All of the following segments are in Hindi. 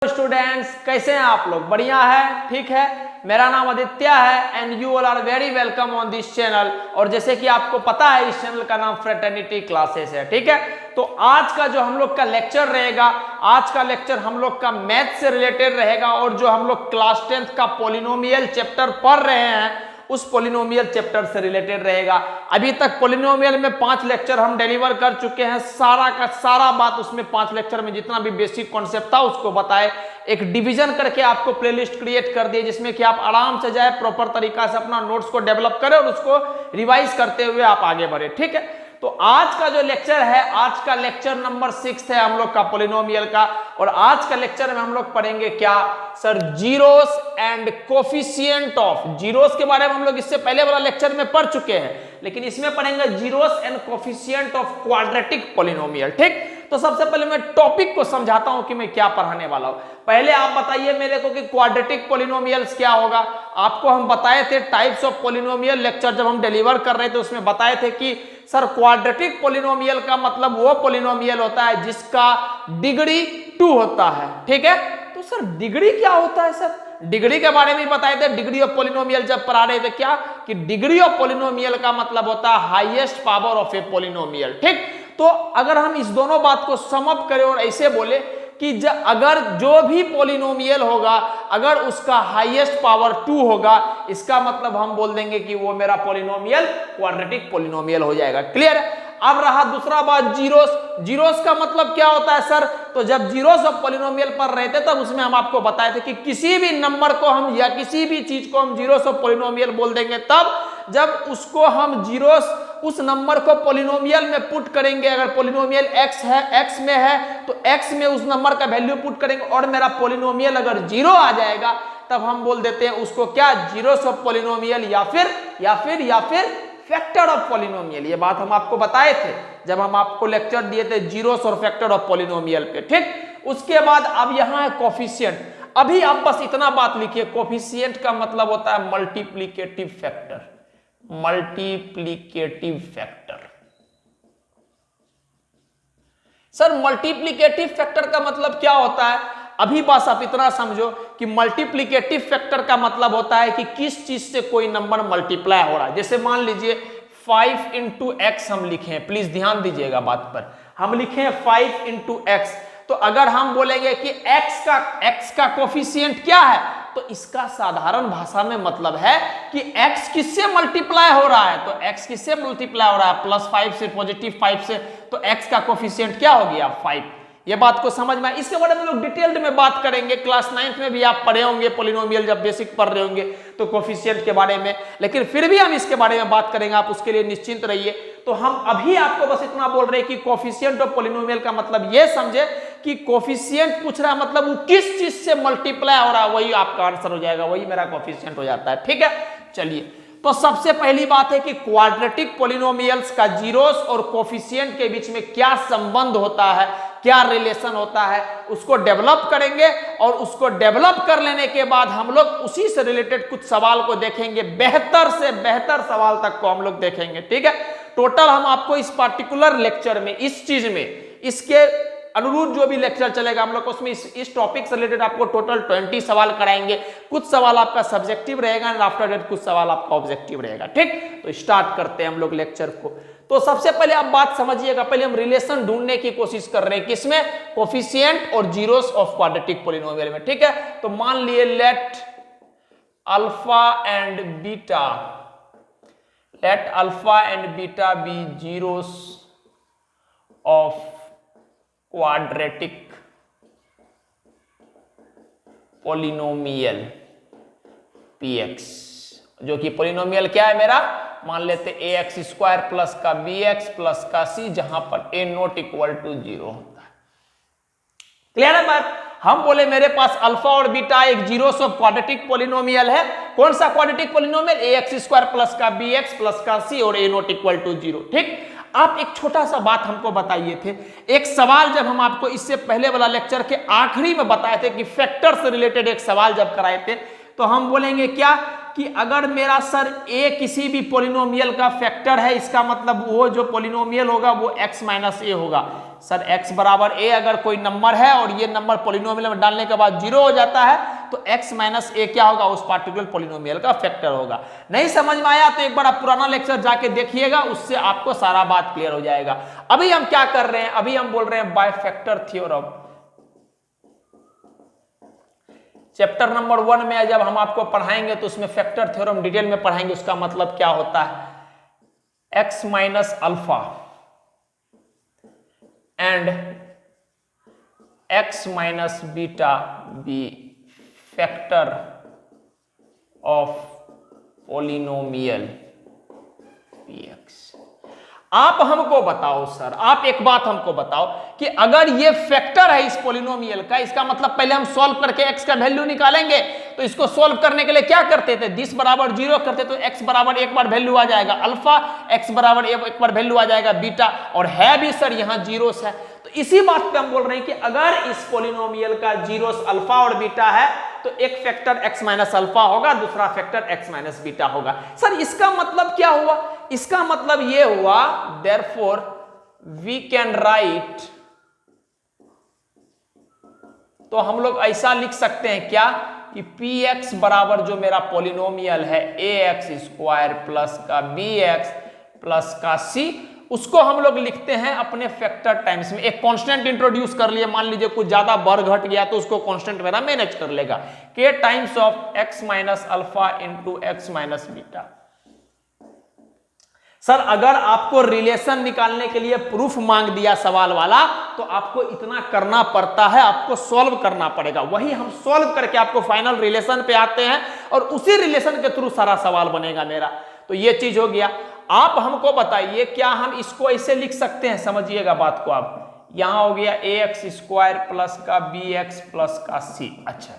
स्टूडेंट्स, कैसे हैं आप लोग? बढ़िया है, ठीक है। मेरा नाम आदित्य है and you all are very welcome on this channel. और जैसे कि आपको पता है इस चैनल का नाम फ्रेटर्निटी क्लासेस है, ठीक है। तो आज का जो हम लोग का लेक्चर रहेगा, आज का लेक्चर हम लोग का मैथ से रिलेटेड रहेगा। और जो हम लोग क्लास 10th का पॉलिनोमियल चैप्टर पढ़ रहे हैं उस पॉलिनोमियल चैप्टर से रिलेटेड रहेगा। अभी तक पॉलिनोमियल में 5 लेक्चर हम डिलीवर कर चुके हैं। सारा का सारा बात उसमें 5 लेक्चर में जितना भी बेसिक कॉन्सेप्ट था उसको बताए। एक डिवीजन करके आपको प्लेलिस्ट क्रिएट कर दिए जिसमें कि आप आराम से जाए, प्रॉपर तरीका से अपना नोट्स को डेवलप करें और उसको रिवाइज करते हुए आप आगे बढ़े, ठीक है। तो आज का जो लेक्चर है, आज का लेक्चर नंबर 6 है हम लोग का पॉलिनोमियल का। और आज का लेक्चर में हम लोग पढ़ेंगे क्या sir? Zeros and coefficient of. Zeros के बारे में हम लोग इससे पहले वाला लेक्चर में पढ़ चुके हैं, लेकिन इसमें पढ़ेंगे zeros and coefficient of quadratic polynomial, ठीक। तो सबसे पहले मैं टॉपिक को समझाता हूं कि मैं क्या पढ़ाने वाला हूं। पहले आप बताइए मेरे को कि क्वाड्रेटिक पॉलिनोमियल्स क्या होगा। आपको हम बताए थे टाइप्स ऑफ पॉलिनोमियल लेक्चर जब हम डिलीवर कर रहे थे, उसमें बताए थे कि सर क्वाड्रेटिक पॉलिनोमियल का मतलब वो पॉलिनोमियल होता है जिसका डिग्री 2 होता है, ठीक है। तो सर डिग्री क्या होता है सर? डिग्री के बारे में बताए थे डिग्री ऑफ पॉलिनोमियल जब पढ़ा रहे थे, क्या कि डिग्री ऑफ पॉलिनोमियल का मतलब होता है highest power of a polynomial, ठीक। तो अगर हम इस दोनों बात को सम अप करें और ऐसे बोले कि अगर जो भी पॉलिनोमियल होगा अगर उसका हाईएस्ट पावर 2 होगा, इसका मतलब हम बोल देंगे कि वो मेरा पॉलिनोमियल क्वाड्रेटिक पॉलिनोमियल हो जाएगा। क्लियर है? अब रहा दूसरा बात, जीरोस। जीरोस का मतलब क्या होता है सर? तो जब जीरोस ऑफ पॉलिनोमियल पढ़ रहे थे तब उसमें हम आपको बताए थे कि किसी भी नंबर को हम या किसी भी चीज को हम जीरोस ऑफ पॉलिनोमियल बोल देंगे तब जब उसको हम जीरोस उस नंबर को पॉलिनोमियल में पुट करेंगे। अगर पॉलिनोमियल x है, x में है तो x में उस नंबर का वैल्यू पुट करेंगे और मेरा पॉलिनोमियल अगर 0 आ जाएगा तब हम बोल देते हैं उसको क्या? जीरोस ऑफ पॉलिनोमियल या फिर फैक्टर ऑफ पॉलिनोमियल। ये बात हम आपको बताए थे जब हम आपको लेक्चर दिए थे जीरोस और फैक्टर ऑफ पॉलिनोमियल पे, ठीक। उसके बाद अब यहां है कोफिशिएंट। अभी आप बस इतना बात लिखिए, कोफिशिएंट का मतलब होता है multiplicative factor. Multiplicative factor. Sir multiplicative factor का मतलब क्या होता है? अभी बस आप इतना समझो कि मल्टीप्लिकेटिव फैक्टर का मतलब होता है कि किस चीज से कोई नंबर मल्टीप्लाई हो रहा है। जैसे मान लीजिए 5 इंटू एक्स हम लिखें, प्लीज ध्यान दीजिएगा बात पर। हम लिखें 5 इंटू एक्स, तो अगर हम बोलेंगे कि x का कोफिशिएंट क्या है, तो इसका साधारण भाषा में मतलब है कि x किससे मल्टीप्लाई हो रहा है। तो x किससे मल्टीप्लाई हो रहा है? +5 से, +5 से। तो x का कोफिशिएंट क्या हो गया? 5। ये बात को समझ में? इसके बारे में लोग डिटेल्ड में बात करेंगे। क्लास 9th में भी आप पढ़े होंगे पॉलिनोमियल, जब बेसिक पढ़ रहे होंगे तो कोफिशिएंट के बारे में, लेकिन फिर भी हम इसके बारे में बात करेंगे, आप उसके लिए निश्चिंत रहिए। तो हम अभी आपको बस इतना बोल रहे हैं कि कोफिशिएंट ऑफ पॉलिनोमियल का मतलब ये समझे कि कोफिशिएंट पूछ रहा है मतलब वो किस चीज से मल्टीप्लाई हो रहा है, वही आपका आंसर हो जाएगा, वही मेरा कोफिशिएंट हो जाता है, ठीक है। चलिए, तो सबसे पहली बात है कि क्वाड्रेटिक पॉलिनोमियल्स का जीरोस और कोफिशिएंट के बीच में क्या संबंध होता है, क्या रिलेशन होता है, उसको डेवलप करेंगे। और उसको डेवलप कर लेने के बाद हम लोग उसी से रिलेटेड कुछ सवाल को देखेंगे, बेहतर से बेहतर सवाल तक को हम लोग देखेंगे, ठीक है। टोटल हम आपको इस पार्टिकुलर लेक्चर में, इस चीज में, इसके अनुरूप जो भी लेक्चर चलेगा हम लोग उसमें इस टॉपिक से रिलेटेड आपको टोटल 20 सवाल कराएंगे। कुछ सवाल आपका सब्जेक्टिव रहेगा एंड आफ्टर दैट कुछ सवाल आपका ऑब्जेक्टिव रहेगा, ठीक। तो स्टार्ट करते हैं हम लोग लेक्चर को। तो सबसे पहले आप बात समझिएगा, पहले हम रिलेशन ढूंढने की कोशिश कर रहे हैं, किसमें? कोफिशिएंट और जीरोस ऑफ क्वाड्रेटिक पॉलिनोमियल में, ठीक है। तो मान लिए let alpha and beta be zeros of quadratic polynomial px, जो कि पॉलिनोमियल क्या है मेरा? मान लेते ax² प्लस का bx प्लस का c, जहां पर a नॉट इक्वल टू 0 होता है। क्लियर है बात? हम बोले मेरे पास अल्फा और बीटा एक जीरोस ऑफ क्वाड्रेटिक पॉलिनोमियल है। कौन सा क्वाड्रेटिक पॉलिनोमियल? ax² प्लस का bx प्लस का c और a नॉट इक्वल टू 0, ठीक। आप एक छोटा सा बात हमको बताइए थे, एक सवाल जब हम आपको इससे पहले वाला लेक्चर के आखिरी में बताए थे कि फैक्टर से रिलेटेड एक सवाल जब कराए थे, तो हम बोलेंगे क्या कि अगर मेरा सर a किसी भी पोलिनोमियल का फैक्टर है, इसका मतलब वो जो पोलिनोमियल होगा वो x माइनस ए होगा। सर x बराबर a अगर कोई नंबर है और ये नंबर पोलिनोमियल में डालने के बाद 0 हो जाता है तो x माइनस ए क्या होगा, उस पार्टिकुलर पोलिनोमियल का फैक्टर होगा। नहीं समझ में आया तो एक बार आप पुराना लेक्चर जाके देखिएगा, उससे आपको सारा बात क्लियर हो जाएगा। अभी हम क्या कर रहे हैं, अभी हम बोल रहे हैं by factor theorem. Chapter number 1 में जब हम आपको पढ़ाएंगे तो उसमें फैक्टर थ्योरम डिटेल में पढ़ाएंगे, उसका मतलब क्या होता है। x minus alpha and x minus beta be factor of polynomial px। आप हमको बताओ सर, आप एक बात हमको बताओ कि अगर ये फैक्टर है इस पोलिनोमियल का, इसका मतलब पहले हम सॉल्व करके x का वैल्यू निकालेंगे। तो इसको सॉल्व करने के लिए क्या करते थे, दिस बराबर 0 करते तो x बराबर एक बार वैल्यू आ जाएगा अल्फा, x बराबर एक बार वैल्यू आ जाएगा बीटा, और है भी सर यहाँ जीरोस है। तो इसी बात पे हम बोल रहे हैं कि अगर इस पोलिनोमियल का जीरोस अल्फा और बीटा है तो एक फैक्टर x माइनस अल्फा होगा, दूसरा फैक्टर x माइनस बीटा होगा। सर इसका मतलब क्या हुआ, इसका मतलब ये हुआ therefore we can write, तो हम लोग ऐसा लिख सकते हैं क्या कि px बराबर जो मेरा पोलिनोमियल है ax स्क्वायर प्लस का bx प्लस का c, उसको हम लोग लिखते हैं अपने फैक्टर टाइम्स में। एक कांस्टेंट इंट्रोड्यूस कर लिए, मान लीजिए कुछ ज्यादा बढ़ घट गया तो उसको कांस्टेंट मेरा मैनेज कर लेगा, k times of x minus alpha into x minus beta. Sir अगर आपको रिलेशन निकालने के लिए प्रूफ मांग दिया सवाल वाला तो आपको इतना करना पड़ता है, आपको सॉल्व करना पड़ेगा। वही हम सॉल्व करके आपको फाइनल रिलेशन पे आते हैं और उसी रिलेशन के थ्रू सारा सवाल बनेगा मेरा। तो ये चीज हो गया। आप हमको बताइए क्या हम इसको ऐसे लिख सकते हैं, समझिएगा बात को आप। यहां हो गया ax स्क्वायर प्लस का bx प्लस का c। अच्छा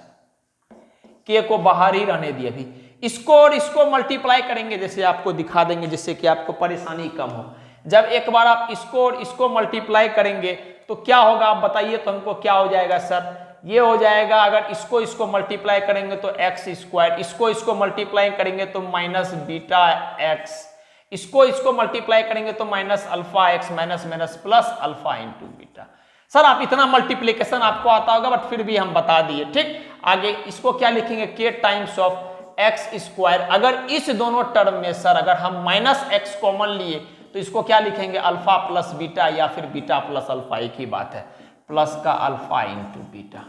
k को बाहर ही रहने दिए, अभी इसको और इसको मल्टीप्लाई करेंगे, जैसे आपको दिखा देंगे जिससे कि आपको परेशानी कम हो। जब एक बार आप इसको और इसको मल्टीप्लाई करेंगे तो क्या होगा आप बताइए, तो हमको क्या हो जाएगा सर, ये हो जाएगा। अगर इसको इसको मल्टीप्लाई करेंगे तो एक्स स्क्वायर, इसको इसको मल्टीप्लाई करेंगे तो माइनस बीटा एक्स, इसको इसको मल्टीप्लाई करेंगे तो minus alpha x minus minus plus alpha into beta. Sir आप इतना मल्टीप्लीकेशन आपको आता होगा बट फिर भी हम बता दिए, ठीक। आगे इसको क्या लिखेंगे, के टाइम्स ऑफ एक्स स्क्वायर। अगर इस दोनों टर्म में सर अगर हम माइनस एक्स कॉमन लिए तो इसको क्या लिखेंगे, अल्फा प्लस बीटा या फिर बीटा प्लस अल्फा, एक ही बात है, प्लस का alpha into beta.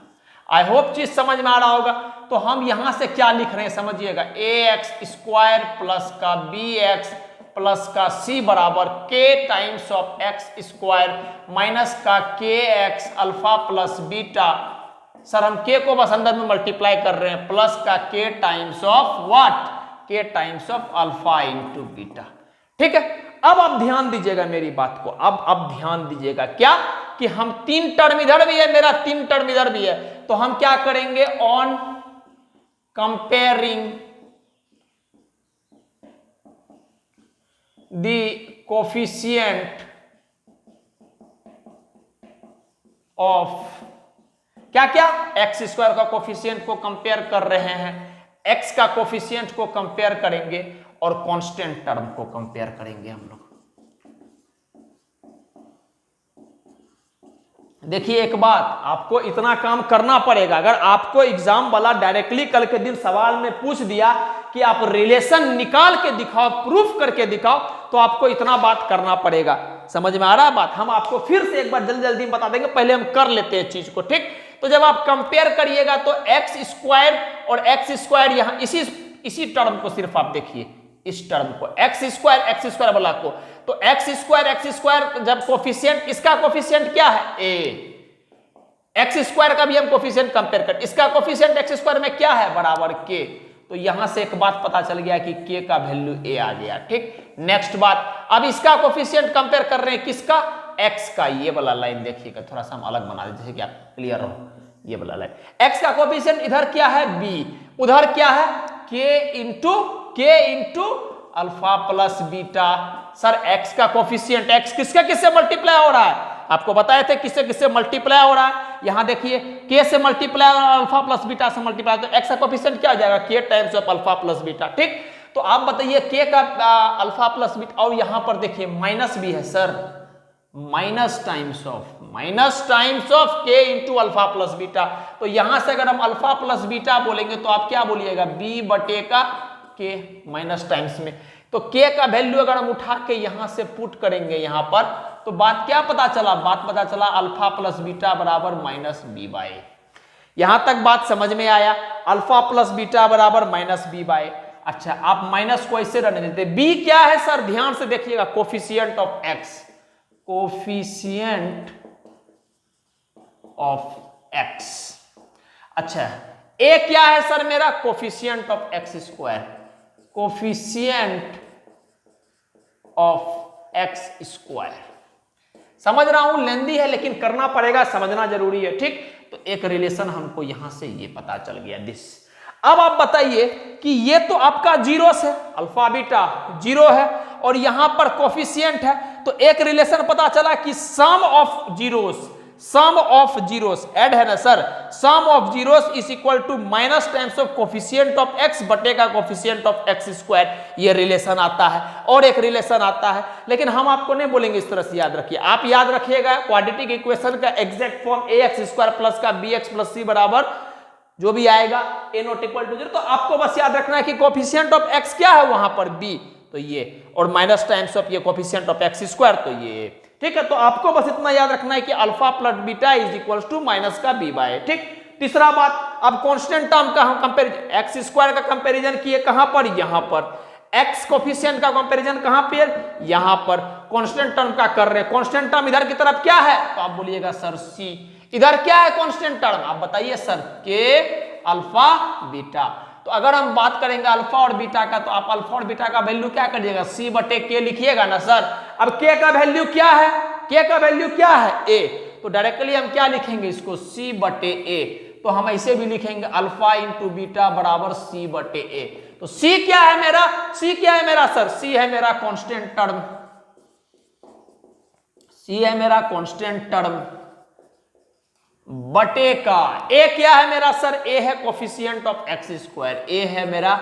I hope चीज समझ में आ रहा होगा। तो हम यहां से क्या लिख रहे हैं समझिएगा, ए एक्स स्क्वायर प्लस का बी एक्स प्लस का सी बराबर के times of x square minus का के x alpha plus beta. Sir हम के को बस अंदर में मल्टीप्लाई कर रहे हैं, प्लस का के टाइम्स ऑफ व्हाट, के times of alpha into beta. ठीक है, अब आप ध्यान दीजिएगा मेरी बात को, अब ध्यान दीजिएगा क्या कि हम 3 टर्म इधर भी है, मेरा 3 टर्म इधर भी है, तो हम क्या करेंगे, on comparing the coefficient of क्या क्या, एक्स स्क्वायर का कोफिशिएंट को कंपेयर कर रहे हैं, एक्स का कोफिशिएंट को कंपेयर करेंगे और कांस्टेंट टर्म को कंपेयर करेंगे हम लोग। देखिए एक बात, आपको इतना काम करना पड़ेगा। अगर आपको एग्जाम वाला डायरेक्टली कल के दिन सवाल में पूछ दिया कि आप रिलेशन निकाल के दिखाओ, प्रूफ करके दिखाओ, तो आपको इतना बात करना पड़ेगा। समझ में आ रहा है बात? हम आपको फिर से एक बार जल्दी जल्दी बता देंगे, पहले हम कर लेते हैं चीज को, ठीक। तो जब आप कंपेयर करिएगा तो एक्स स्क्वायर और एक्स स्क्वायर यहां इसी टर्म को सिर्फ आप देखिए, इस टर्म को एक्स स्क्वायर वाला को, तो एक्स स्क्वायर जब कोफिशिएंट, इसका कोफिशिएंट क्या है, ए, एक्स स्क्वायर का भी हम कोफिशिएंट कंपेयर कर, इसका कोफिशिएंट एक्स स्क्वायर में क्या है, बराबर के। तो यहां से एक बात पता चल गया कि के का वैल्यू ए आ गया, ठीक। नेक्स्ट बात, अब इसका कोफिशिएंट कंपेयर कर रहे हैं किसका, एक्स का। ये वाला लाइन देखिएगा, थोड़ा सा हम अलग बना दें जैसे कि आप क्लियर हो, ये वाला लाइन, एक्स का कोफिशिएंट इधर क्या है, बी, उधर क्या है, के into alpha plus beta. Sir x का कोफिशिएंट, एक्स किसका किससे मल्टीप्लाई हो रहा है, आपको बताए थे किससे किससे मल्टीप्लाई हो रहा है। यहां देखिए k से मल्टीप्लाई और अल्फा प्लस बीटा से मल्टीप्लाई, तो x का कोफिशिएंट क्या हो जाएगा k times of alpha plus beta. ठीक, तो आप बताइए k का अल्फा प्लस बीटा, और यहां पर देखिए माइनस भी है sir, minus times of k into alpha plus beta. तो यहां से अगर हम अल्फा प्लस बीटा बोलेंगे तो आप क्या बोलिएगा, b बटे का k माइनस टाइम्स में। तो k का वैल्यू अगर हम उठा के यहां से पुट करेंगे यहां पर, तो बात क्या पता चला, बात पता चला अल्फा प्लस बीटा बराबर माइनस बी बाई। यहां तक बात समझ में आया, अल्फा प्लस बीटा बराबर माइनस बी बाई। अच्छा, आप माइनस को ऐसे रहने देते, बी क्या है सर, ध्यान से देखिएगा, coefficient of x, coefficient of x. अच्छा, ए क्या है सर मेरा, coefficient of x square, coefficient of x square. समझ रहा हूं लेंदी है लेकिन करना पड़ेगा, समझना जरूरी है। ठीक, तो एक रिलेशन हमको यहां से ये पता चल गया दिस। अब आप बताइए कि ये तो आपका जीरोस है, अल्फा बीटा जीरो है और यहां पर कोफिशिएंट है, तो एक रिलेशन पता चला कि सम ऑफ जीरोस ऐड है ना sir, sum of zeros is equal to minus times of coefficient of X बटे का कोफिशिएंट ऑफ एक्स स्क्वायर। ये रिलेशन आता है और एक रिलेशन आता है, लेकिन हम आपको नहीं बोलेंगे इस तरह से, याद रखिए। आप याद रखिएगा क्वाड्रेटिक इक्वेशन का एग्जैक्ट फॉर्म ए एक्स स्क्वायर प्लस का बी एक्स प्लस सी बराबर जो भी आएगा ए नॉट इक्वल टू जीरो। तो आपको बस याद रखना है कि कोफिशिएंट ऑफ एक्स क्या है वहां पर बी, तो ये, और माइनस टाइम्स ऑफ ये कोफिशिएंट ऑफ एक्स स्क्वायर, तो ये। ठीक है, तो आपको बस इतना याद रखना है कि alpha plus beta is equal to minus का बी बाय। ठीक, तीसरा बात, अब कांस्टेंट टर्म का हम कंपेरिजन, एक्स स्क्वायर का कंपेरिजन किए कहां पर, यहां पर, एक्स कोफिशिएंट का कंपेरिजन कहां पर, यहां पर, कांस्टेंट टर्म का कर रहे हैं। कांस्टेंट टर्म इधर की तरफ क्या है, तो आप बोलिएगा सर सी। इधर क्या है कांस्टेंट टर्म, आप बताइए सर, के अल्फा बीटा। तो अगर हम बात करेंगे अल्फा और बीटा का, तो आप अल्फा और बीटा का वैल्यू क्या करिएगा, सी बटे के लिखिएगा ना सर। अब के का वैल्यू क्या है, के का वैल्यू क्या है, ए, तो डायरेक्टली हम क्या लिखेंगे इसको, सी बटे ए। तो हम ऐसे भी लिखेंगे अल्फा इंटू बीटा बराबर सी बटे ए। तो सी क्या है मेरा, सी क्या है मेरा सर, सी है मेरा कांस्टेंट टर्म, सी है मेरा कांस्टेंट टर्म बटे का ए क्या है मेरा सर, ए है कोफिशिएंट ऑफ एक्स स्क्वायर, ए है मेरा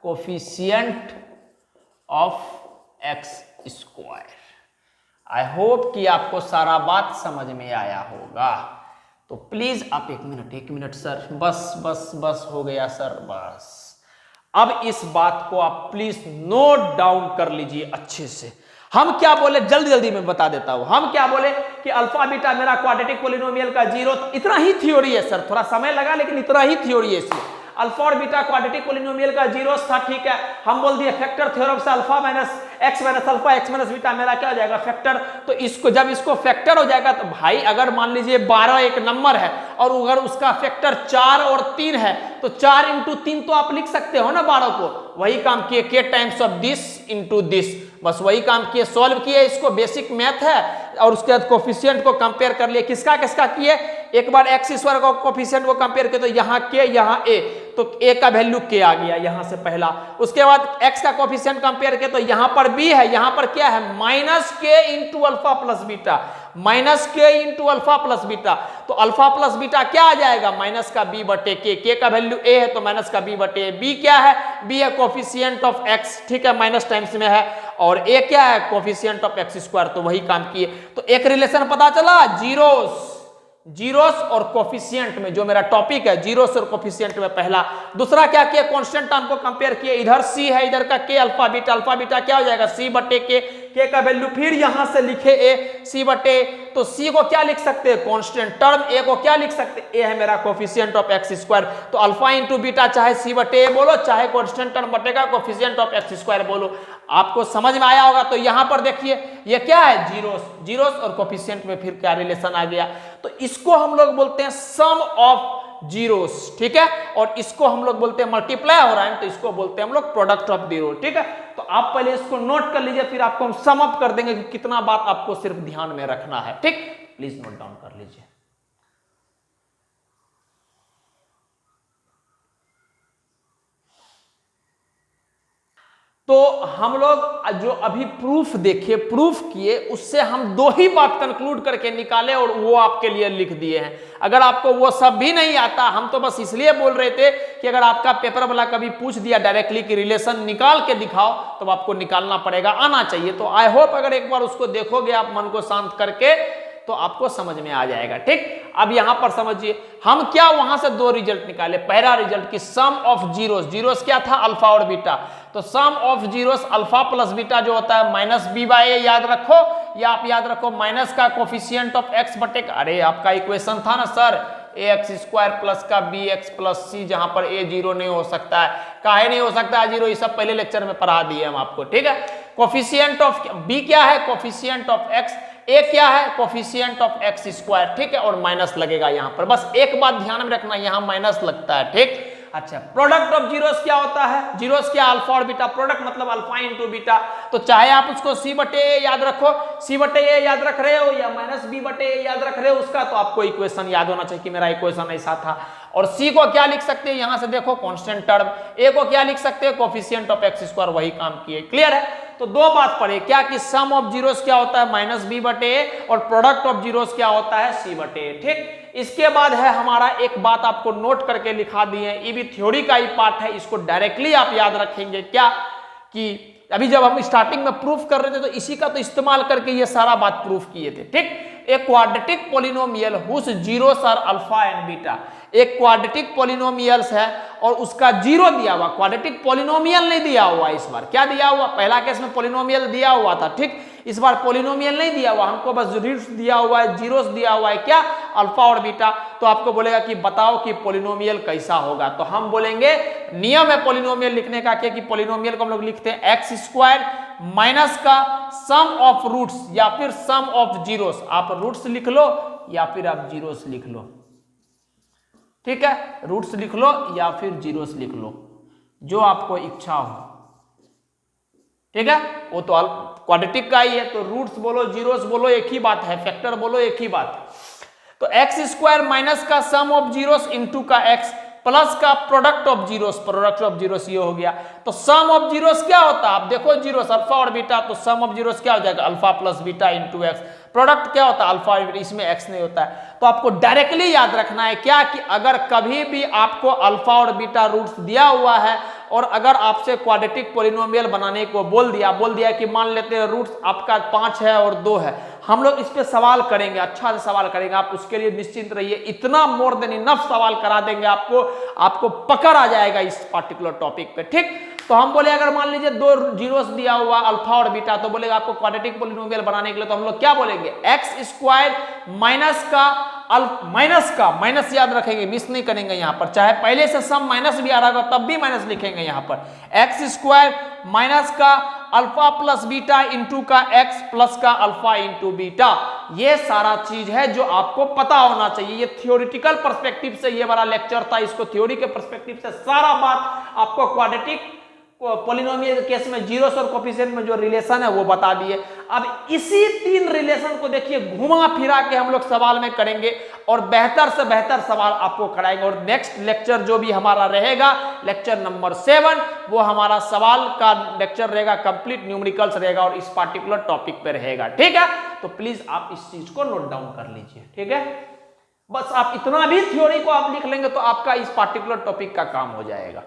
coefficient of x square. I hope कि आपको सारा बात समझ में आया होगा। तो प्लीज आप एक मिनट सर, बस हो गया सर, बस। अब इस बात को आप प्लीज नोट डाउन कर लीजिए अच्छे से। हम क्या बोले, जल्दी में बता देता हूं, हम क्या बोले कि अल्फा बीटा मेरा क्वाड्रेटिक पोलिनोमियल का जीरो, इतना ही थ्योरी है सर, थोड़ा समय लगा लेकिन इतना ही थ्योरी है इसमें। अल्फा और बीटा क्वाड्रेटिक पोलिनोमियल का जीरो था, ठीक है। हम बोल दिए फैक्टर थ्योरम से alpha minus x minus alpha x minus beta मेरा क्या हो जाएगा, फैक्टर। तो इसको जब इसको फैक्टर हो जाएगा, तो भाई अगर मान लीजिए 12 एक नंबर है और अगर उसका फैक्टर 4 और 3 है, तो 4 इंटू 3 तो आप लिख सकते हो ना 12 को। वही काम किए, के times of this into this, बस वही काम किए, सॉल्व किए, इसको बेसिक मैथ है। और उसके बाद कोफिशिएंट को कंपेयर कर लिए, किसका किसका किए, एक बार एक्स स्क्वायर को कोफिशिएंट को कंपेयर किए, तो यहाँ के यहाँ ए, तो ए का वैल्यू के आ गया यहां से पहला। उसके बाद एक्स का कोफिशिएंट कंपेयर किए, तो यहां पर बी है, यहां पर क्या है, माइनस के into alpha plus beta, minus के इंटू अल्फा प्लस बीटा। तो अल्फा प्लस बीटा क्या आ जाएगा, माइनस का बी बटे के का वैल्यू ए है तो माइनस का बी बटे ए। बी क्या है, बी है कोफिशिएंट ऑफ एक्स, ठीक है, माइनस टाइम्स में है, और ए क्या है, कोफिशिएंट ऑफ एक्स स्क्वायर, तो वही काम किए। तो एक रिलेशन पता चला, जीरोस और कोफिशिएंट में, जो मेरा टॉपिक है जीरोस और कोफिशिएंट में पहला। दूसरा क्या किया, कांस्टेंट टर्म को कंपेयर किए, इधर सी है इधर का के अल्फा बीटा क्या हो जाएगा, सी बटे के का वैल्यू फिर यहां से लिखे ए सी बटे, तो सी को क्या लिख सकते हैं, कांस्टेंट टर्म, ए को क्या लिख सकते हैं, ए है मेरा कोफिशिएंट ऑफ एक्स स्क्वायर। तो अल्फा इंटू बीटा चाहे सी बटे ए बोलो, चाहे कांस्टेंट टर्म बटेगा कोफिशिएंट ऑफ एक्स स्क्वायर बोलो, आपको समझ में आया होगा। तो यहां पर देखिए ये क्या है, जीरोस और कोफिशिएंट में फिर क्या रिलेशन आ गया, तो इसको हम लोग बोलते हैं सम ऑफ जीरोस, ठीक है। और इसको हम लोग बोलते हैं मल्टीप्लाई हो रहा है, तो इसको बोलते हैं हम लोग प्रोडक्ट ऑफ जीरो, ठीक है। तो आप पहले इसको नोट कर लीजिए, फिर आपको हम सम अप कर देंगे कि कितना बात आपको सिर्फ ध्यान में रखना है, ठीक। प्लीज नोट डाउन कर लीजिए। तो हम लोग जो अभी प्रूफ देखे, प्रूफ किए, उससे हम दो ही बात कंक्लूड करके निकाले और वो आपके लिए लिख दिए हैं। अगर आपको वो सब भी नहीं आता, हम तो बस इसलिए बोल रहे थे कि अगर आपका पेपर वाला कभी पूछ दिया डायरेक्टली कि रिलेशन निकाल के दिखाओ, तो आपको निकालना पड़ेगा, आना चाहिए। तो आई होप अगर एक बार उसको देखोगे आप मन को शांत करके, तो आपको समझ में आ जाएगा। ठीक, अब यहां पर समझिए हम क्या वहां से दो रिजल्ट निकाले। पहला रिजल्ट की सम ऑफ जीरोस, जीरोस क्या था, अल्फा और बीटा, तो sum of zeros alpha plus beta जो होता है माइनस बी बाई ए, याद रखो, या आप याद रखो माइनस का कोफिशिएंट ऑफ एक्स बटे, अरे आपका इक्वेशन था ना सर, ए एक्स स्क्वायर प्लस का बी एक्स प्लस सी, जहां पर ए जीरो नहीं हो सकता है, काहे नहीं हो सकता है जीरो, ये सब पहले लेक्चर में पढ़ा दिए हम आपको। ठीक है, कोफिशिएंट ऑफ बी क्या है, कोफिशिएंट ऑफ एक्स, ए क्या है, कोफिशिएंट ऑफ एक्स स्क्वायर। ठीक है, और माइनस लगेगा यहां पर, बस एक बात ध्यान में रखना, यहां माइनस लगता है। ठीक, अच्छा, प्रोडक्ट ऑफ जीरोस क्या होता है, जीरोस क्या, अल्फा और बीटा, प्रोडक्ट मतलब अल्फा इंटू बीटा, तो चाहे आप उसको सी बटे ए याद रखो, सी बटे ए याद रख रहे हो, या माइनस बी बटे ए याद रख रहे हो उसका, तो आपको इक्वेशन याद होना चाहिए कि मेरा इक्वेशन ऐसा था। और सी को क्या लिख सकते हैं, यहां से देखो कांस्टेंट टर्म, ए को क्या लिख सकते हैं, कोफिशिएंट ऑफ एक्स स्क्वायर, वही काम किए। क्लियर है, तो दो बात पढ़े, क्या कि सम ऑफ जीरोस क्या होता है माइनस बी बटे ए, और प्रोडक्ट ऑफ जीरोस क्या होता है सी बटे ए। ठीक, इसके बाद है हमारा एक बात आपको नोट करके लिखा दी है, ये भी थ्योरी का ही पार्ट है, इसको डायरेक्टली आप याद रखेंगे, क्या कि अभी जब हम स्टार्टिंग में प्रूफ कर रहे थे तो इसी का तो इस्तेमाल करके ये सारा बात प्रूफ किए थे। ठीक, एक quadratic polynomial whose zeros are alpha and beta, एक क्वाड्रेटिक पॉलिनोमियल्स है और उसका जीरो दिया हुआ, क्वाड्रेटिक पॉलिनोमियल नहीं दिया हुआ, इस बार क्या दिया हुआ, पहला केस में पॉलिनोमियल दिया हुआ था। ठीक, इस बार पॉलिनोमियल नहीं दिया हुआ, हमको बस रूट्स दिया हुआ है, जीरोस दिया हुआ है, क्या, अल्फा और बीटा। तो आपको बोलेगा कि बताओ कि पॉलिनोमियल कैसा होगा, तो हम बोलेंगे नियम है पॉलिनोमियल लिखने का क्या कि पॉलिनोमियल को हम लोग लिखते हैं एक्स स्क्वायर माइनस का सम ऑफ रूट्स या फिर सम ऑफ जीरोस, आप रूट्स लिख लो या फिर आप जीरोस लिख लो। ठीक है, रूट्स लिख लो या फिर जीरोस लिख लो, जो आपको इच्छा हो। ठीक है, वो तो क्वाड्रेटिक का ही है, तो रूट्स बोलो जीरोस बोलो एक ही बात है, फैक्टर बोलो एक ही बात है। तो एक्स स्क्वायर माइनस का सम ऑफ जीरोस इंटू का एक्स प्लस का product of zeros, product of zeros ये हो गया। तो सम ऑफ जीरोस क्या होता है, आप देखो जीरोस अल्फा और बीटा, तो सम ऑफ जीरोस क्या हो जाएगा, alpha plus beta into x, product क्या होता है अल्फा, इसमें एक्स नहीं होता है। तो आपको डायरेक्टली याद रखना है क्या कि अगर कभी भी आपको अल्फा और बीटा रूट्स दिया हुआ है और अगर आपसे क्वाड्रेटिक पॉलिनोमियल बनाने को बोल दिया कि मान लेते हैं रूट्स आपका 5 है और 2 है, हम लोग इस पे सवाल करेंगे, अच्छा से सवाल करेंगे, आप उसके लिए निश्चिंत रहिए, इतना मोर देन इनफ सवाल करा देंगे आपको पकड़ आ जाएगा इस पर्टिकुलर टॉपिक पे। ठीक, तो हम बोले अगर मान लीजिए दो जीरोस दिया हुआ अल्फा और बीटा, तो बोलेगा आपको क्वाड्रेटिक पॉलिनोमियल बनाने के लिए, तो हम लोग क्या बोलेंगे, एक्स स्क्वायर माइनस का माइनस याद रखेंगे, मिस नहीं करेंगे यहां पर, चाहे पहले से सम माइनस भी आ रहा होगा तब भी माइनस लिखेंगे यहां पर, एक्स स्क्वायर माइनस का अल्फा प्लस बीटा इंटू का एक्स प्लस का अल्फा इंटू बीटा। ये सारा चीज है जो आपको पता होना चाहिए। ये थियोरिटिकल पर्सपेक्टिव से ये वाला लेक्चर था, इसको थ्योरी के पर्सपेक्टिव से सारा बात आपको क्वाड्रेटिक पॉलिनोमियल केस में जीरोस और कोफिशिएंट में जो रिलेशन है वो बता दिए। अब इसी 3 रिलेशन को देखिए घुमा फिरा के हम लोग सवाल में करेंगे और बेहतर से बेहतर सवाल आपको कराएंगे। और नेक्स्ट लेक्चर जो भी हमारा रहेगा, लेक्चर नंबर 7, वो हमारा सवाल का लेक्चर रहेगा, कंप्लीट न्यूमेरिकल्स रहेगा और इस पार्टिकुलर टॉपिक पे रहेगा। ठीक है, तो प्लीज आप इस चीज को नोट डाउन कर लीजिए। ठीक है, बस आप इतना भी थ्योरी को आप लिख लेंगे तो आपका इस पार्टिकुलर टॉपिक का काम हो जाएगा।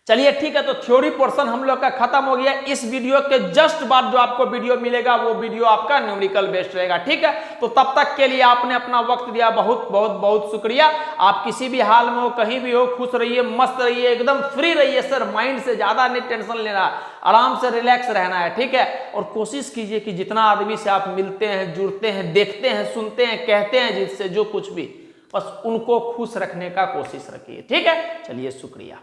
चलिए ठीक है, तो थ्योरी पोर्शन हम लोग का खत्म हो गया। इस वीडियो के जस्ट बाद जो आपको वीडियो मिलेगा वो वीडियो आपका न्यूमेरिकल बेस्ड रहेगा। ठीक है, तो तब तक के लिए आपने अपना वक्त दिया, बहुत बहुत बहुत शुक्रिया। आप किसी भी हाल में हो, कहीं भी हो, खुश रहिए, मस्त रहिए, एकदम फ्री रहिए सर, माइंड से ज्यादा नहीं टेंशन लेना, आराम से रिलैक्स रहना है। ठीक है, और कोशिश कीजिए कि जितना आदमी से आप मिलते हैं, जुड़ते हैं, देखते हैं, सुनते हैं, कहते हैं, जिससे जो कुछ भी, बस उनको खुश रखने का कोशिश रखिए। ठीक है, चलिए शुक्रिया।